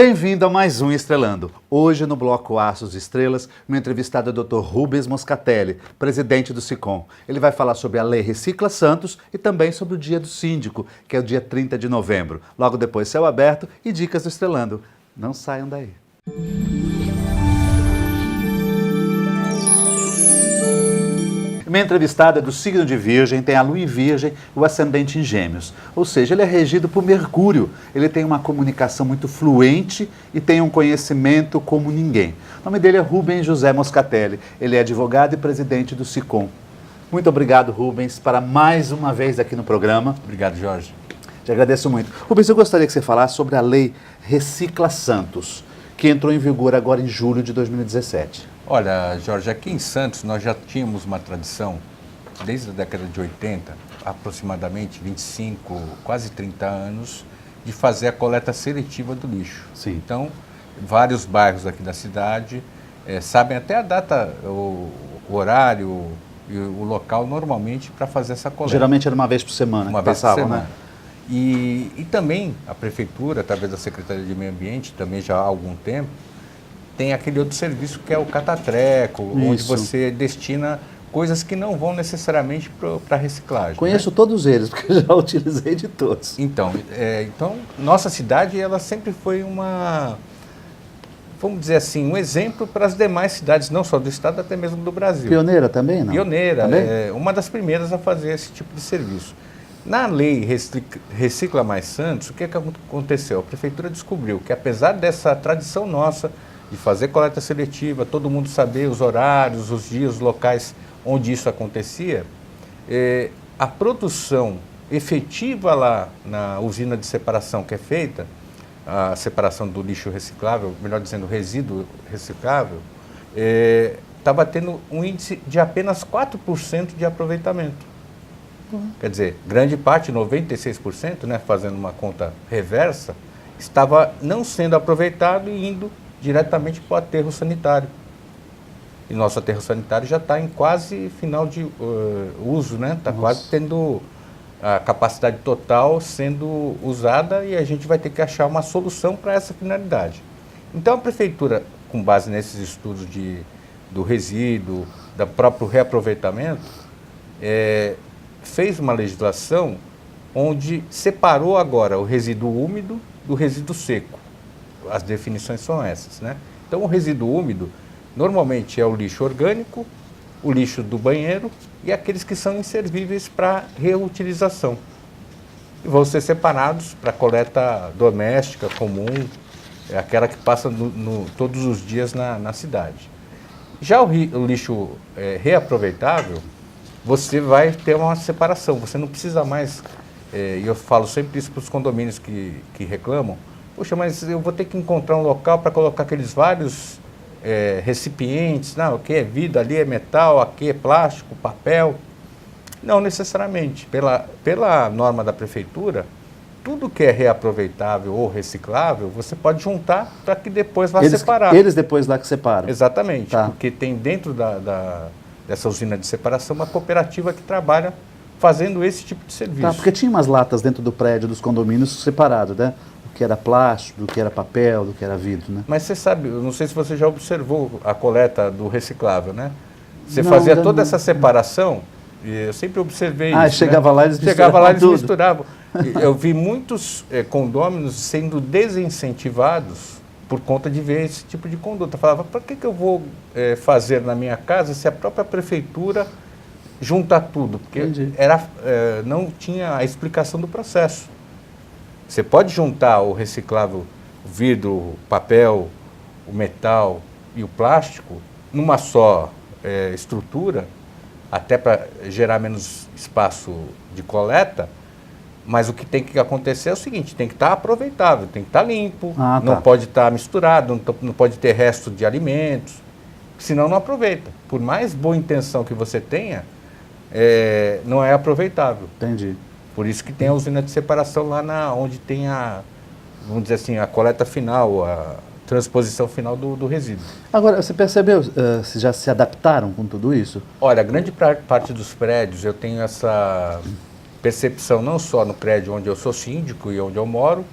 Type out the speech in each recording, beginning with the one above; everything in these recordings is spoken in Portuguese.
Bem-vindo a mais um Estrelando. Hoje no bloco Aços e Estrelas, meu entrevistado é o Dr. Rubens Moscatelli, presidente do SICOM. Ele vai falar sobre a Lei Recicla Santos e também sobre o Dia do Síndico, que é o dia 30 de novembro. Logo depois, Céu Aberto e Dicas do Estrelando. Não saiam daí. Minha entrevistada é do signo de Virgem, tem a Lua em Virgem e o ascendente em Gêmeos. Ou seja, ele é regido por Mercúrio. Ele tem uma comunicação muito fluente e tem um conhecimento como ninguém. O nome dele é Rubens José Moscatelli. Ele é advogado e presidente do SICOM. Muito obrigado, Rubens, para mais uma vez aqui no programa. Obrigado, Jorge. Te agradeço muito. Rubens, eu gostaria que você falasse sobre a Lei Recicla Santos, que entrou em vigor agora em julho de 2017. Olha, Jorge, aqui em Santos nós já tínhamos uma tradição, desde a década de 80, aproximadamente 25, quase 30 anos, de fazer a coleta seletiva do lixo. Sim. Então, vários bairros aqui da cidade sabem até a data, o horário e o local normalmente para fazer essa coleta. Geralmente era uma vez por semana. Uma vez por semana. Né? E também a Prefeitura, através da Secretaria de Meio Ambiente, também já há algum tempo, tem aquele outro serviço que é o catatreco, onde você destina coisas que não vão necessariamente para reciclagem. Conheço todos eles, porque eu já utilizei de todos. Então, nossa cidade ela sempre foi vamos dizer assim, um exemplo para as demais cidades, não só do estado, até mesmo do Brasil. Pioneira também, não? Pioneira, também? Uma das primeiras a fazer esse tipo de serviço. Na lei Recicla Mais Santos, o que aconteceu? A Prefeitura descobriu que, apesar dessa tradição nossa de fazer coleta seletiva, todo mundo saber os horários, os dias, os locais onde isso acontecia, a produção efetiva lá na usina de separação que é feita, a separação do lixo reciclável, melhor dizendo, resíduo reciclável, estava tendo um índice de apenas 4% de aproveitamento. Quer dizer, grande parte, 96%, né, fazendo uma conta reversa, estava não sendo aproveitado e indo diretamente para o aterro sanitário. E nosso aterro sanitário já está em quase final de uso, né? Está quase tendo a capacidade total sendo usada e a gente vai ter que achar uma solução para essa finalidade. Então a Prefeitura, com base nesses estudos do resíduo, do próprio reaproveitamento, fez uma legislação onde separou agora o resíduo úmido do resíduo seco. As definições são essas, né? Então, o resíduo úmido, normalmente é o lixo orgânico, o lixo do banheiro e aqueles que são inservíveis para reutilização. E vão ser separados para coleta doméstica, comum, aquela que passa todos os dias na cidade. Já o lixo reaproveitável, você vai ter uma separação, você não precisa mais, e eu falo sempre isso para os condomínios que reclamam, poxa, mas eu vou ter que encontrar um local para colocar aqueles vários recipientes, não, aqui é vidro, ali é metal, aqui é plástico, papel. Não necessariamente. Pela norma da Prefeitura, tudo que é reaproveitável ou reciclável, você pode juntar para que depois vá separar. Eles depois lá que separam? Exatamente, tá. Porque tem dentro dessa usina de separação uma cooperativa que trabalha fazendo esse tipo de serviço. Tá, porque tinha umas latas dentro do prédio dos condomínios separados, né? Do que era plástico, do que era papel, do que era vidro, né? Mas você sabe, eu não sei se você já observou a coleta do reciclável, né? Você fazia toda essa separação, e eu sempre observei isso. Chegava lá e eles misturavam. Eu vi muitos condôminos sendo desincentivados por conta de ver esse tipo de conduta. Eu falava, para que eu vou fazer na minha casa se a própria prefeitura junta tudo? Porque não tinha a explicação do processo. Você pode juntar o reciclável, o vidro, o papel, o metal e o plástico numa só estrutura, até para gerar menos espaço de coleta, mas o que tem que acontecer é o seguinte, tem que estar aproveitável, tem que estar limpo, não pode estar misturado, não pode ter resto de alimentos, senão não aproveita. Por mais boa intenção que você tenha, não é aproveitável. Entendi. Por isso que tem a usina de separação lá onde tem vamos dizer assim, a coleta final, a transposição final do resíduo. Agora, você percebeu, se já se adaptaram com tudo isso? Olha, a grande parte dos prédios, eu tenho essa percepção não só no prédio onde eu sou síndico e onde eu moro,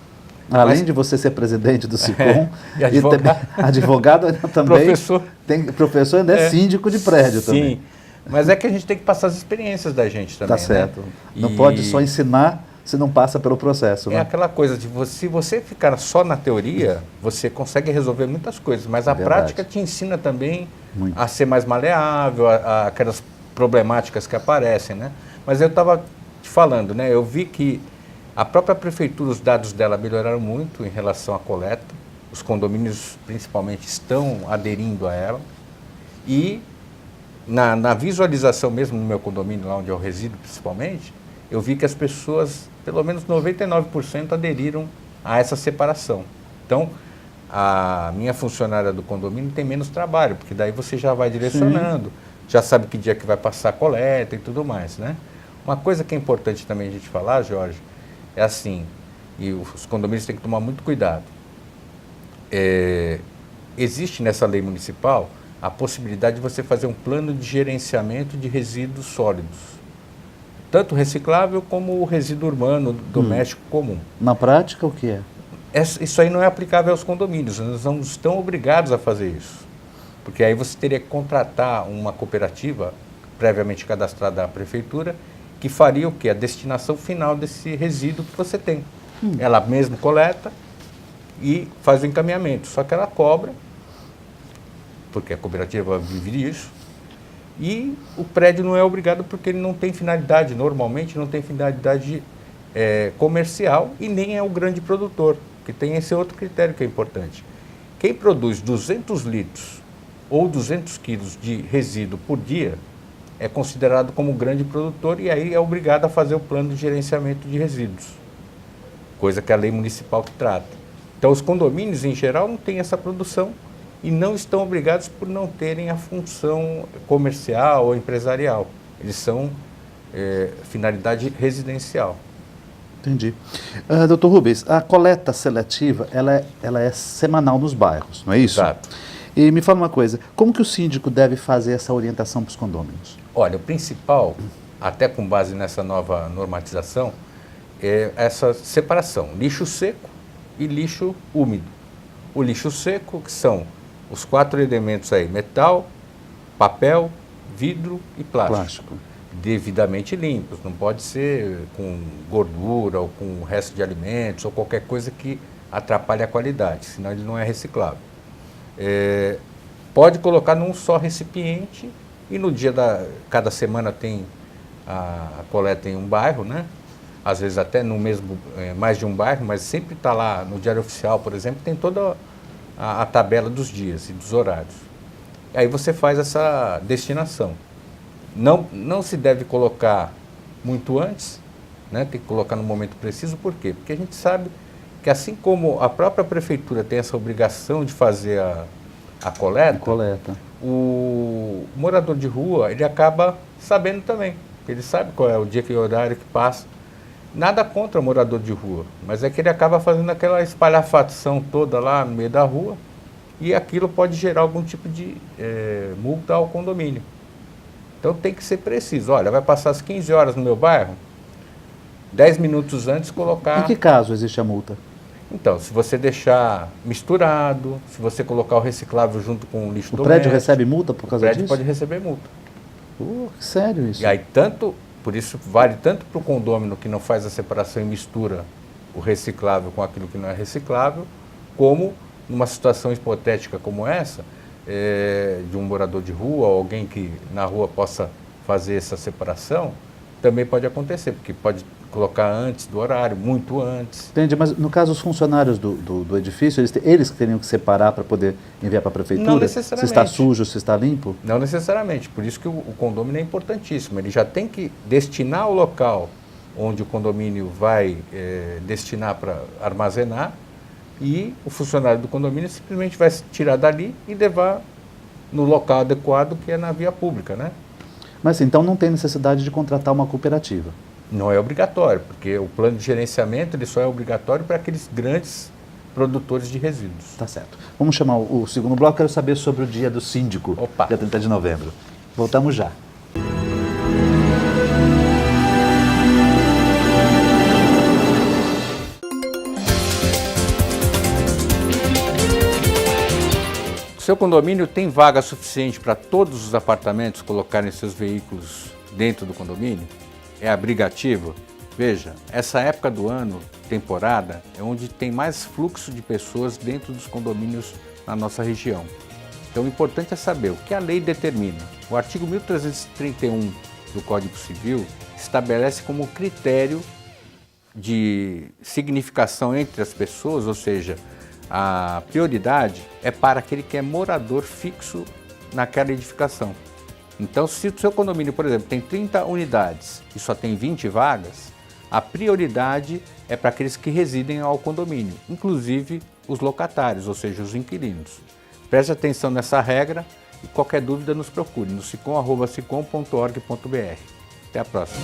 Além de você ser presidente do SICOM, e advogado, também, advogado também, professor ainda é síndico de prédio também. Sim, mas é que a gente tem que passar as experiências da gente também. Tá certo. Né? Não pode só ensinar se não passa pelo processo. É né? aquela coisa de se você ficar só na teoria, você consegue resolver muitas coisas, mas a prática te ensina também a ser mais maleável, aquelas problemáticas que aparecem, né? Mas eu estava te falando, né? Eu vi que a própria prefeitura, os dados dela melhoraram muito em relação à coleta, os condomínios principalmente estão aderindo a ela e na visualização mesmo no meu condomínio, lá onde eu resido principalmente, eu vi que as pessoas, pelo menos 99% aderiram a essa separação. Então, a minha funcionária do condomínio tem menos trabalho, porque daí você já vai direcionando, já sabe que dia que vai passar a coleta e tudo mais, né? Uma coisa que é importante também a gente falar, Jorge, é assim, e os condomínios têm que tomar muito cuidado. Existe nessa lei municipal a possibilidade de você fazer um plano de gerenciamento de resíduos sólidos, tanto reciclável como o resíduo urbano, doméstico comum. Na prática, o que é? Isso aí não é aplicável aos condomínios, eles não estão obrigados a fazer isso. Porque aí você teria que contratar uma cooperativa, previamente cadastrada à prefeitura, que faria o quê? A destinação final desse resíduo que você tem. Ela mesma coleta e faz o encaminhamento, só que ela cobra, porque a cooperativa vive disso, e o prédio não é obrigado porque ele não tem finalidade, normalmente não tem finalidade comercial e nem é o grande produtor, que tem esse outro critério que é importante. Quem produz 200 litros ou 200 quilos de resíduo por dia é considerado como grande produtor e aí é obrigado a fazer o plano de gerenciamento de resíduos, coisa que a lei municipal que trata. Então os condomínios em geral não têm essa produção e não estão obrigados por não terem a função comercial ou empresarial. Eles são finalidade residencial. Entendi. Doutor Rubens, a coleta seletiva, ela é semanal nos bairros, não é isso? Exato. E me fala uma coisa, como que o síndico deve fazer essa orientação para os condôminos? Olha, o principal, até com base nessa nova normatização, é essa separação, lixo seco e lixo úmido. O lixo seco, que são os 4 elementos aí, metal, papel, vidro e plástico. Devidamente limpos, não pode ser com gordura ou com resto de alimentos ou qualquer coisa que atrapalhe a qualidade, senão ele não é reciclável. Pode colocar num só recipiente e no dia cada semana tem a coleta em um bairro, né? Às vezes até no mesmo, mais de um bairro, mas sempre está lá no Diário Oficial, por exemplo, tem toda a tabela dos dias e dos horários. E aí você faz essa destinação. Não se deve colocar muito antes, né? Tem que colocar no momento preciso, por quê? Porque a gente sabe que assim como a própria prefeitura tem essa obrigação de fazer a coleta, o morador de rua, ele acaba sabendo também, ele sabe qual é o dia e o horário que passa. Nada contra o morador de rua, mas é que ele acaba fazendo aquela espalhafação toda lá no meio da rua e aquilo pode gerar algum tipo de multa ao condomínio. Então tem que ser preciso. Olha, vai passar às 15 horas no meu bairro, 10 minutos antes colocar... Em que caso existe a multa? Então, se você deixar misturado, se você colocar o reciclável junto com o lixo doméstico... O prédio recebe multa por causa disso? O prédio pode receber multa. Sério isso? E aí por isso vale tanto para o condômino que não faz a separação e mistura o reciclável com aquilo que não é reciclável, como numa situação hipotética como essa, de um morador de rua, ou alguém que na rua possa fazer essa separação, também pode acontecer, porque pode colocar antes do horário, muito antes. Entendi, mas no caso os funcionários do edifício, eles que teriam que separar para poder enviar para a prefeitura? Não necessariamente. Se está sujo, se está limpo? Não necessariamente, por isso que o condomínio é importantíssimo, ele já tem que destinar o local onde o condomínio vai destinar para armazenar e o funcionário do condomínio simplesmente vai tirar dali e levar no local adequado, que é na via pública, né? Mas então não tem necessidade de contratar uma cooperativa? Não é obrigatório, porque o plano de gerenciamento ele só é obrigatório para aqueles grandes produtores de resíduos. Tá certo. Vamos chamar o segundo bloco, quero saber sobre o dia do síndico, dia 30 de novembro. Voltamos já. seu condomínio tem vaga suficiente para todos os apartamentos colocarem seus veículos dentro do condomínio? É abrigativo? Veja, essa época do ano, temporada, é onde tem mais fluxo de pessoas dentro dos condomínios na nossa região. Então o importante é saber o que a lei determina. O artigo 1331 do Código Civil estabelece como critério de significação entre as pessoas, ou seja, a prioridade é para aquele que é morador fixo naquela edificação. Então, se o seu condomínio, por exemplo, tem 30 unidades e só tem 20 vagas, a prioridade é para aqueles que residem ao condomínio, inclusive os locatários, ou seja, os inquilinos. Preste atenção nessa regra e qualquer dúvida nos procure no sicom@sicom.org.br. Até a próxima.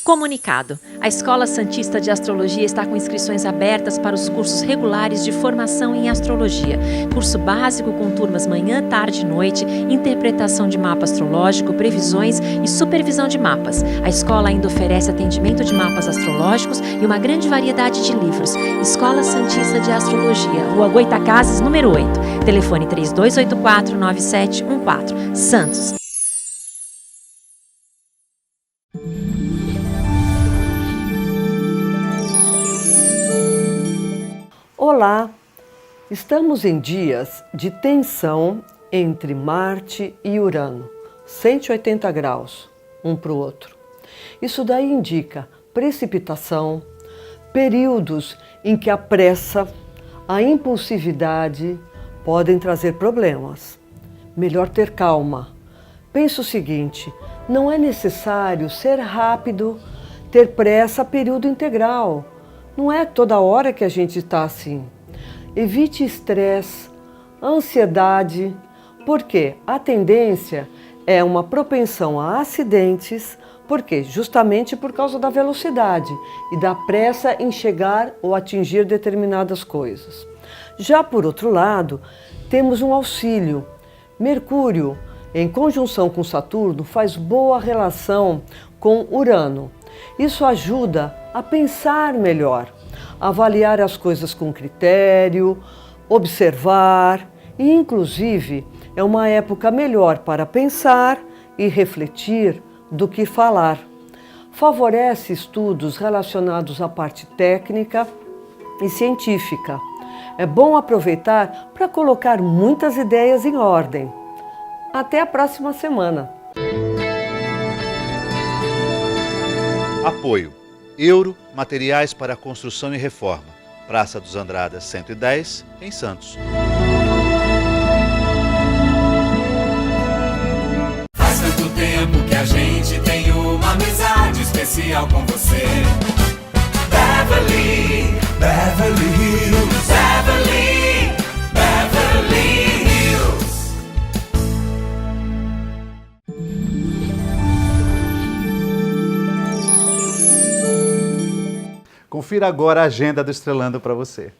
Comunicado. A Escola Santista de Astrologia está com inscrições abertas para os cursos regulares de formação em astrologia. Curso básico com turmas manhã, tarde e noite, interpretação de mapa astrológico, previsões e supervisão de mapas. A escola ainda oferece atendimento de mapas astrológicos e uma grande variedade de livros. Escola Santista de Astrologia, Rua Goitacazes, número 8. Telefone 3284-9714. Santos. Olá! Estamos em dias de tensão entre Marte e Urano, 180 graus, um para o outro. Isso daí indica precipitação, períodos em que a pressa, a impulsividade podem trazer problemas. Melhor ter calma. Pense o seguinte, não é necessário ser rápido, ter pressa a período integral. Não é toda hora que a gente está assim. Evite estresse, ansiedade, porque a tendência é uma propensão a acidentes, porque justamente por causa da velocidade e da pressa em chegar ou atingir determinadas coisas. Já por outro lado, temos um auxílio. Mercúrio, em conjunção com Saturno, faz boa relação com Urano. Isso ajuda a pensar melhor, avaliar as coisas com critério, observar e, inclusive, é uma época melhor para pensar e refletir do que falar. Favorece estudos relacionados à parte técnica e científica. É bom aproveitar para colocar muitas ideias em ordem. Até a próxima semana! Apoio. Euro, materiais para construção e reforma. Praça dos Andradas 110, em Santos. Faz tanto tempo que a gente tem uma amizade especial com você. Beverly, Beverly Hills, Beverly, Beverly Hills. Confira agora a agenda do Estrelando para você.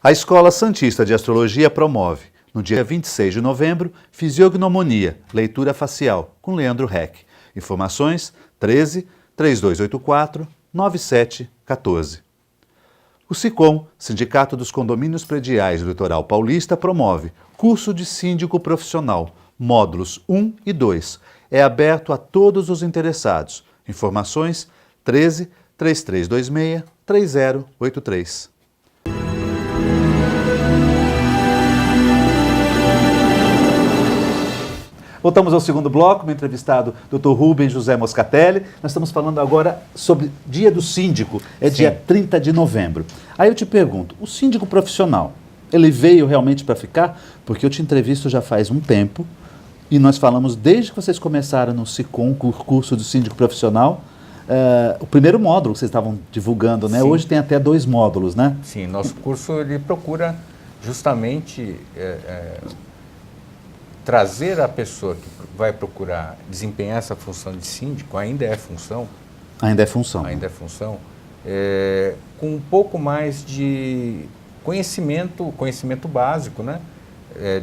A Escola Santista de Astrologia promove, no dia 26 de novembro, Fisiognomonia, leitura facial, com Leandro Heck. Informações 13 3284 9714. O SICOM, Sindicato dos Condomínios Prediais do Litoral Paulista, promove curso de síndico profissional, módulos 1 e 2. É aberto a todos os interessados. Informações 13 3326 3083. Voltamos ao segundo bloco, meu entrevistado Dr. Rubens José Moscatelli. Nós estamos falando agora sobre Dia do Síndico, dia 30 de novembro. Aí eu te pergunto, o síndico profissional, ele veio realmente para ficar? Porque eu te entrevisto já faz um tempo e nós falamos desde que vocês começaram no SICOM, o curso do síndico profissional, o primeiro módulo que vocês estavam divulgando, né? Hoje tem até 2 módulos, né? Sim, nosso curso ele procura justamente trazer a pessoa que vai procurar desempenhar essa função de síndico, ainda é função, com um pouco mais de conhecimento básico, né?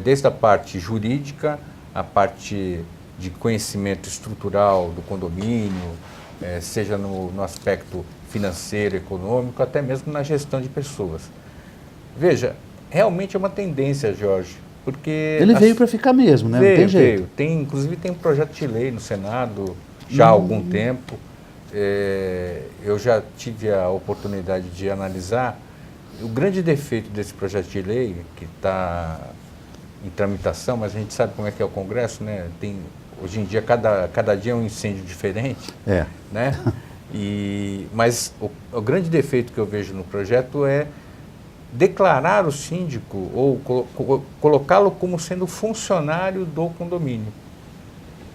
Desde a parte jurídica, a parte de conhecimento estrutural do condomínio, seja no aspecto financeiro, econômico, até mesmo na gestão de pessoas. Veja, realmente é uma tendência, Jorge, porque... Ele veio para ficar mesmo, né? Não tem jeito. Inclusive tem um projeto de lei no Senado já há algum tempo. Eu já tive a oportunidade de analisar. O grande defeito desse projeto de lei, que está em tramitação, mas a gente sabe como é que é o Congresso, né? Hoje em dia, cada dia é um incêndio diferente, né? Mas o grande defeito que eu vejo no projeto é declarar o síndico ou colocá-lo como sendo funcionário do condomínio.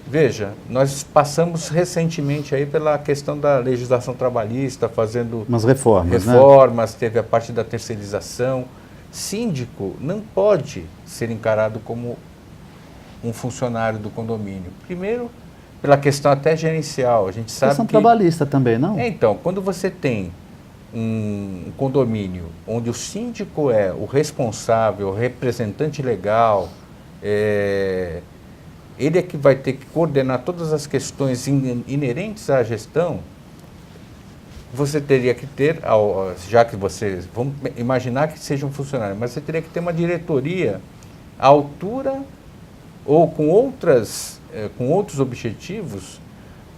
Veja, nós passamos recentemente aí pela questão da legislação trabalhista, fazendo umas reformas, né? Teve a parte da terceirização. Síndico não pode ser encarado como um funcionário do condomínio. Primeiro, pela questão até gerencial. A gente sabe questão trabalhista também, não? Então, quando você tem um condomínio onde o síndico é o responsável, o representante legal, ele é que vai ter que coordenar todas as questões inerentes à gestão, você teria que ter, já que vamos imaginar que seja um funcionário, mas você teria que ter uma diretoria à altura ou com outros objetivos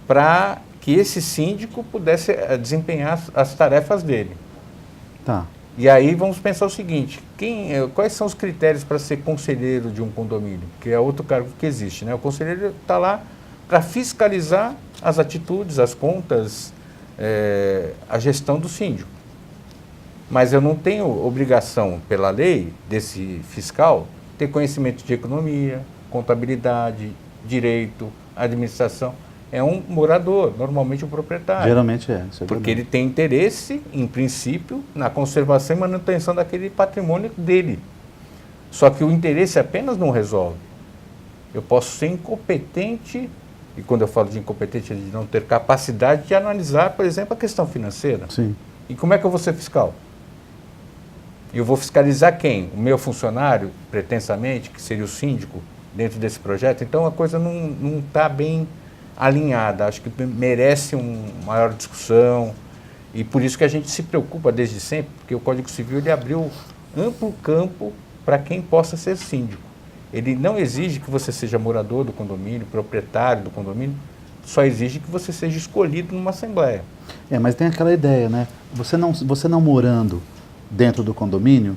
para que esse síndico pudesse desempenhar as tarefas dele. Tá. E aí vamos pensar o seguinte, quais são os critérios para ser conselheiro de um condomínio, que é outro cargo que existe, né? O conselheiro está lá para fiscalizar as atitudes, as contas, a gestão do síndico. Mas eu não tenho obrigação, pela lei, desse fiscal, ter conhecimento de economia, contabilidade, direito, administração. É um morador, normalmente um proprietário. Geralmente é. Porque ele tem interesse, em princípio, na conservação e manutenção daquele patrimônio dele. Só que o interesse apenas não resolve. Eu posso ser incompetente, e quando eu falo de incompetente, é de não ter capacidade de analisar, por exemplo, a questão financeira. Sim. E como é que eu vou ser fiscal? Eu vou fiscalizar quem? O meu funcionário, pretensamente, que seria o síndico, dentro desse projeto? Então a coisa não está bem alinhada, acho que merece uma maior discussão e por isso que a gente se preocupa desde sempre, porque o Código Civil ele abriu amplo campo para quem possa ser síndico. Ele não exige que você seja morador do condomínio, proprietário do condomínio, só exige que você seja escolhido numa assembleia. Mas tem aquela ideia, né? Você não morando dentro do condomínio,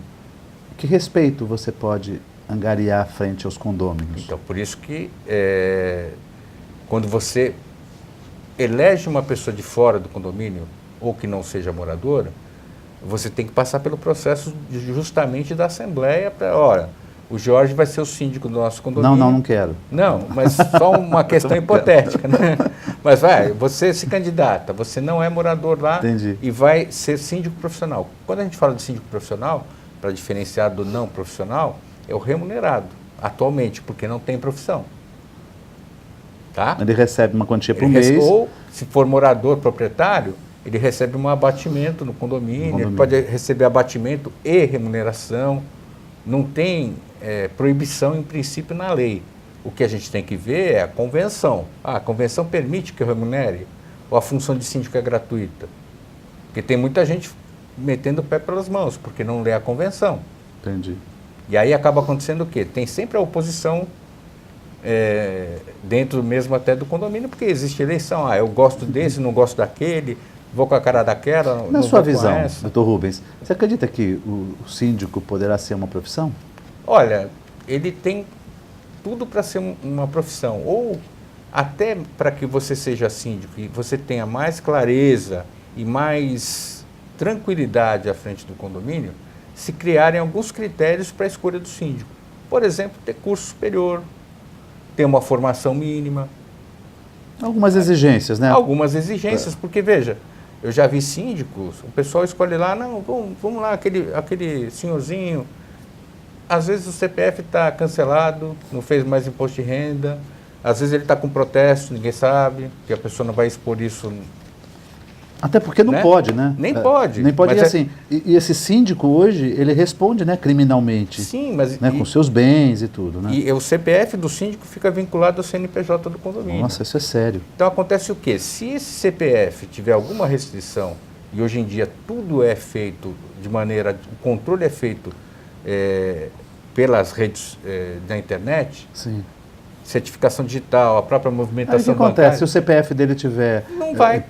que respeito você pode angariar frente aos condôminos? Então, por isso que quando você elege uma pessoa de fora do condomínio, ou que não seja moradora, você tem que passar pelo processo justamente da Assembleia para, o Jorge vai ser o síndico do nosso condomínio. Não quero. Não, mas só uma questão hipotética, né? Mas você se candidata, você não é morador lá. Entendi. E vai ser síndico profissional. Quando a gente fala de síndico profissional, para diferenciar do não profissional, é o remunerado, atualmente, porque não tem profissão. Tá? Ele recebe uma quantia por mês. Ou, se for morador proprietário, ele recebe um abatimento no condomínio, ele pode receber abatimento e remuneração. Não tem proibição, em princípio, na lei. O que a gente tem que ver é a convenção. A convenção permite que eu remunere? Ou a função de síndico é gratuita? Porque tem muita gente metendo o pé pelas mãos, porque não lê a convenção. Entendi. E aí acaba acontecendo o quê? Tem sempre a oposição dentro mesmo até do condomínio, porque existe eleição. Eu gosto desse, não gosto daquele, vou com a cara daquela. Na sua visão, doutor Rubens, você acredita que o síndico poderá ser uma profissão? Olha, ele tem tudo para ser uma profissão, ou até para que você seja síndico e você tenha mais clareza e mais tranquilidade à frente do condomínio, se criarem alguns critérios para a escolha do síndico. Por exemplo, ter curso superior, ter uma formação mínima. Algumas exigências, né? Algumas exigências, porque veja, eu já vi síndicos, o pessoal escolhe lá, não, vamos lá, aquele senhorzinho, às vezes o CPF está cancelado, não fez mais imposto de renda, às vezes ele está com protesto, ninguém sabe, que a pessoa não vai expor isso Até porque não né? pode, né? Nem pode. Nem pode, Mas e assim, e esse síndico hoje, ele responde, né, criminalmente. Sim, mas... Né, com seus bens e tudo, né? E o CPF do síndico fica vinculado ao CNPJ do condomínio. Nossa, isso é sério. Então acontece o quê? Se esse CPF tiver alguma restrição, e hoje em dia tudo é feito de maneira... O controle é feito pelas redes da internet, Sim. certificação digital, a própria Aí o movimentação que acontece? bancária. Se o CPF dele tiver Não vai.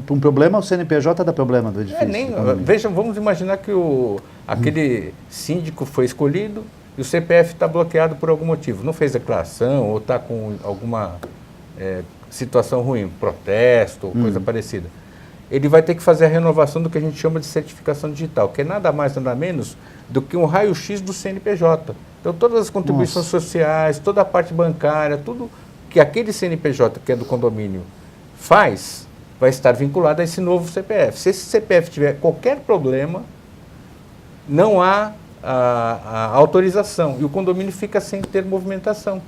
um problema, o CNPJ dá problema do edifício. do condomínio. Vejam, vamos imaginar que aquele síndico foi escolhido e o CPF está bloqueado por algum motivo. Não fez declaração ou está com alguma situação ruim, protesto ou coisa parecida. Ele vai ter que fazer a renovação do que a gente chama de certificação digital, que é nada mais, nada menos do que um raio-x do CNPJ. Então, todas as contribuições sociais, toda a parte bancária, tudo que aquele CNPJ, que é do condomínio, faz, vai estar vinculado a esse novo CPF. Se esse CPF tiver qualquer problema, não há a autorização e o condomínio fica sem ter movimentação.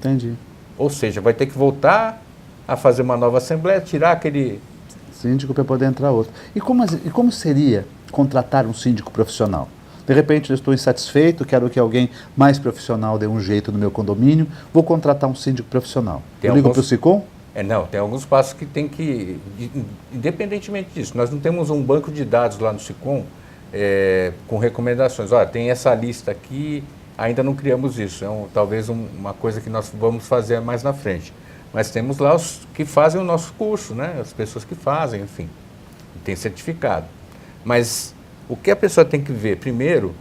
Entendi. Ou seja, vai ter que voltar a fazer uma nova assembleia, tirar aquele... Síndico para poder entrar outro. E como seria contratar um síndico profissional? De repente eu estou insatisfeito, quero que alguém mais profissional dê um jeito no meu condomínio, vou contratar um síndico profissional. Eu ligo para o SICOM? Não, tem alguns passos que tem que... Independentemente disso, nós não temos um banco de dados lá no SICOM com recomendações. Olha, tem essa lista aqui, ainda não criamos isso. Talvez uma coisa que nós vamos fazer mais na frente. Mas temos lá os que fazem o nosso curso, né? As pessoas que fazem, enfim, tem certificado. Mas o que a pessoa tem que ver primeiro,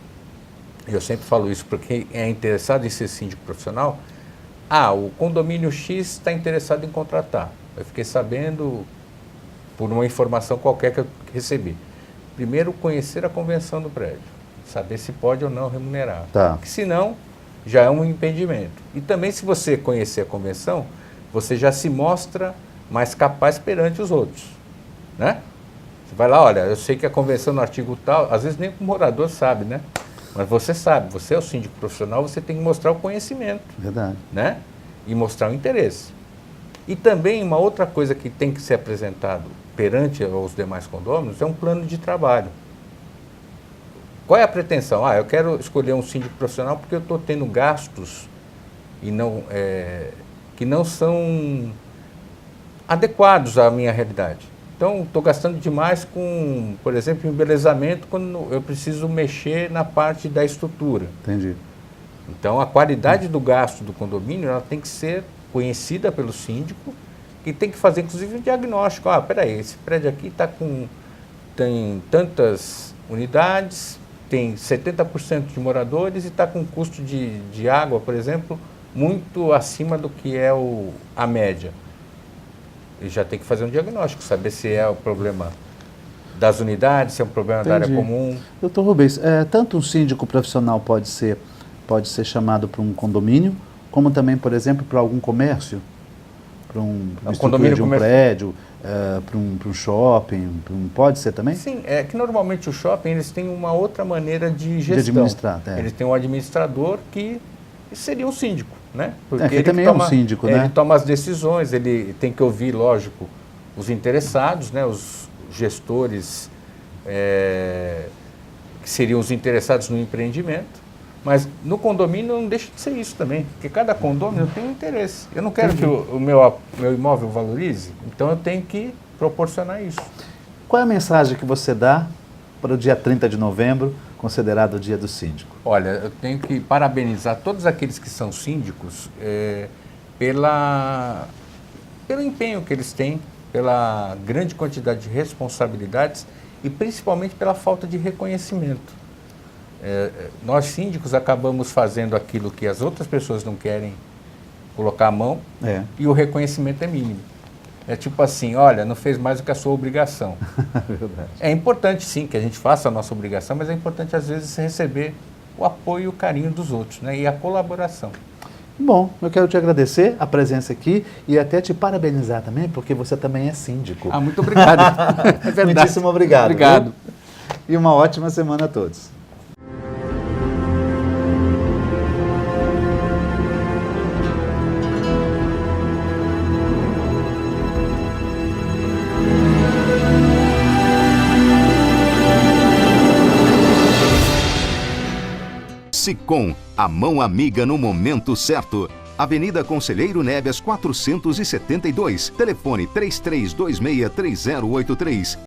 e eu sempre falo isso para quem é interessado em ser síndico profissional, o condomínio X está interessado em contratar. Eu fiquei sabendo por uma informação qualquer que eu recebi. Primeiro, conhecer a convenção do prédio, saber se pode ou não remunerar. Tá. Porque senão, já é um impedimento. E também, se você conhecer a convenção, você já se mostra mais capaz perante os outros, né? Você vai lá, olha, eu sei que a convenção no artigo tal, às vezes nem o morador sabe, né? Mas você sabe, você é o síndico profissional, você tem que mostrar o conhecimento, Verdade. né? E mostrar o interesse. E também uma outra coisa que tem que ser apresentado perante os demais condôminos é um plano de trabalho. Qual é a pretensão? Eu quero escolher um síndico profissional porque eu estou tendo gastos e não... que não são adequados à minha realidade. Então, estou gastando demais com, por exemplo, embelezamento quando eu preciso mexer na parte da estrutura. Entendi. Então, a qualidade do gasto do condomínio ela tem que ser conhecida pelo síndico e tem que fazer, inclusive, um diagnóstico. Peraí, esse prédio aqui tem tantas unidades, tem 70% de moradores e está com custo de água, por exemplo, muito acima do que é a média. E já tem que fazer um diagnóstico, saber se é o problema das unidades, se é um problema da área comum. Doutor Rubens, tanto um síndico profissional pode ser chamado para um condomínio, como também, por exemplo, para algum comércio, para uma estrutura de um prédio, para um shopping, pode ser também? Sim, é que normalmente o shopping eles têm uma outra maneira de gestão. De administrar, Eles têm um administrador que seria um síndico, né? Porque ele também é um síndico, né? Ele toma as decisões, ele tem que ouvir, lógico, os interessados, né? Os gestores que seriam os interessados no empreendimento. Mas no condomínio não deixa de ser isso também, porque cada condomínio tem um interesse. Eu não quero que o meu imóvel valorize, então eu tenho que proporcionar isso. Qual é a mensagem que você dá para o dia 30 de novembro, considerado o dia do síndico? Olha, eu tenho que parabenizar todos aqueles que são síndicos pelo empenho que eles têm, pela grande quantidade de responsabilidades e principalmente pela falta de reconhecimento. Nós síndicos acabamos fazendo aquilo que as outras pessoas não querem colocar a mão e o reconhecimento é mínimo. É tipo assim, olha, não fez mais do que a sua obrigação. Verdade. É importante sim que a gente faça a nossa obrigação, mas é importante às vezes receber o apoio e o carinho dos outros, né? E a colaboração. Bom, eu quero te agradecer a presença aqui e até te parabenizar também, porque você também é síndico. Muito obrigado. É verdade. Muitíssimo obrigado. Obrigado. Viu? E uma ótima semana a todos. Sicom, a mão amiga no momento certo. Avenida Conselheiro Neves 472, telefone 33263083.